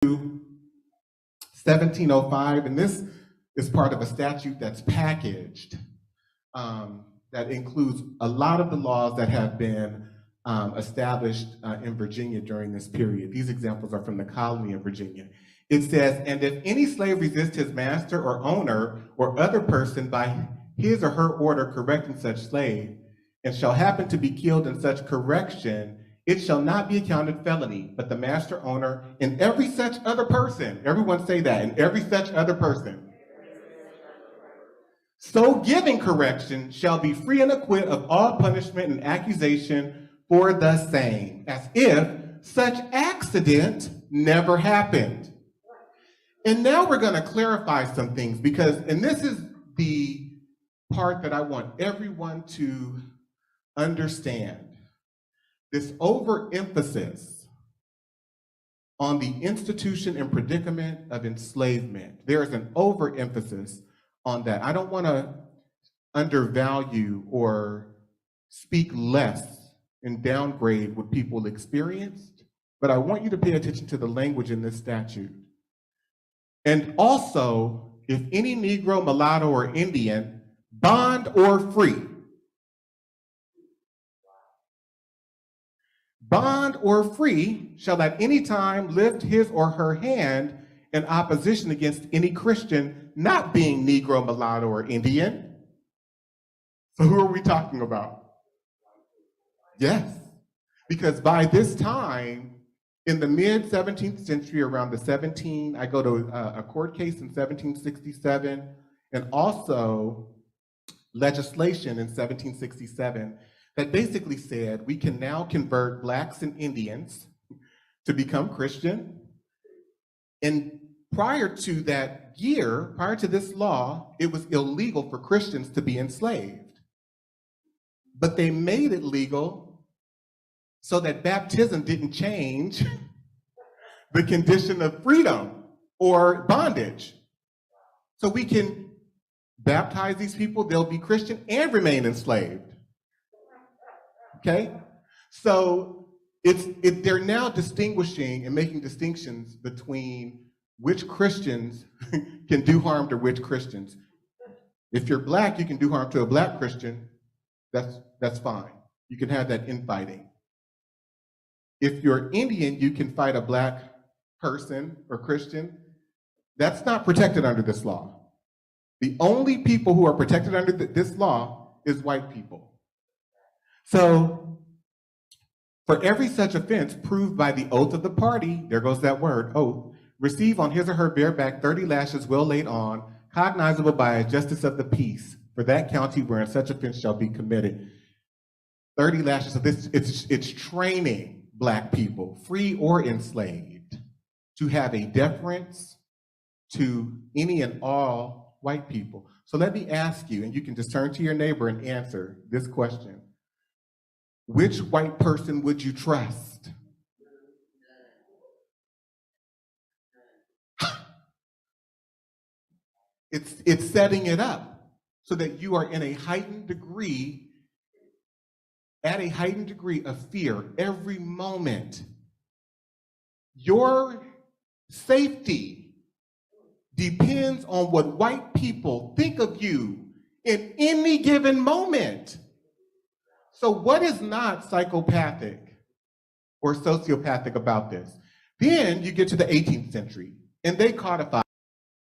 1705, and this is part of a statute that's packaged that includes a lot of the laws that have been established in Virginia during this period. These examples are from the colony of Virginia. It says, and if any slave resist his master or owner or other person by his or her order correcting such slave, and shall happen to be killed in such correction, it shall not be accounted felony, but the master, owner, and every such other person, everyone say that, and every such other person, so giving correction shall be free and acquit of all punishment and accusation for the same, as if such accident never happened. And now we're going to clarify some things, because, and this is the part that I want everyone to understand. This overemphasis on the institution and predicament of enslavement. There is an overemphasis on that. I don't want to undervalue or speak less and downgrade what people experienced, but I want you to pay attention to the language in this statute. And also, if any Negro, mulatto, or Indian, bond or free, bond or free, shall at any time lift his or her hand in opposition against any Christian not being Negro, mulatto, or Indian. So who are we talking about? Yes, because by this time, in the mid-17th century, around I go to a court case in 1767, and also legislation in 1767 that basically said we can now convert Blacks and Indians to become Christian. And prior to that year, prior to this law, it was illegal for Christians to be enslaved. But they made it legal so that baptism didn't change the condition of freedom or bondage. So we can baptize these people, they'll be Christian and remain enslaved. Okay? So they're now distinguishing and making distinctions between which Christians can do harm to which Christians. If you're Black, you can do harm to a Black Christian, that's fine. You can have that infighting. If you're Indian, you can fight a Black person or Christian. That's not protected under this law. The only people who are protected under this law is white people. So, for every such offense proved by the oath of the party, there goes that word, oath, receive on his or her bare back 30 lashes well laid on, cognizable by a justice of the peace, for that county wherein such offense shall be committed. 30 lashes. So it's training Black people, free or enslaved, to have a deference to any and all white people. So let me ask you, and you can just turn to your neighbor and answer this question. Which white person would you trust? It's setting it up so that you are in a heightened degree, at a heightened degree of fear every moment. Your safety depends on what white people think of you in any given moment. So what is not psychopathic or sociopathic about this? Then you get to the 18th century, and they codify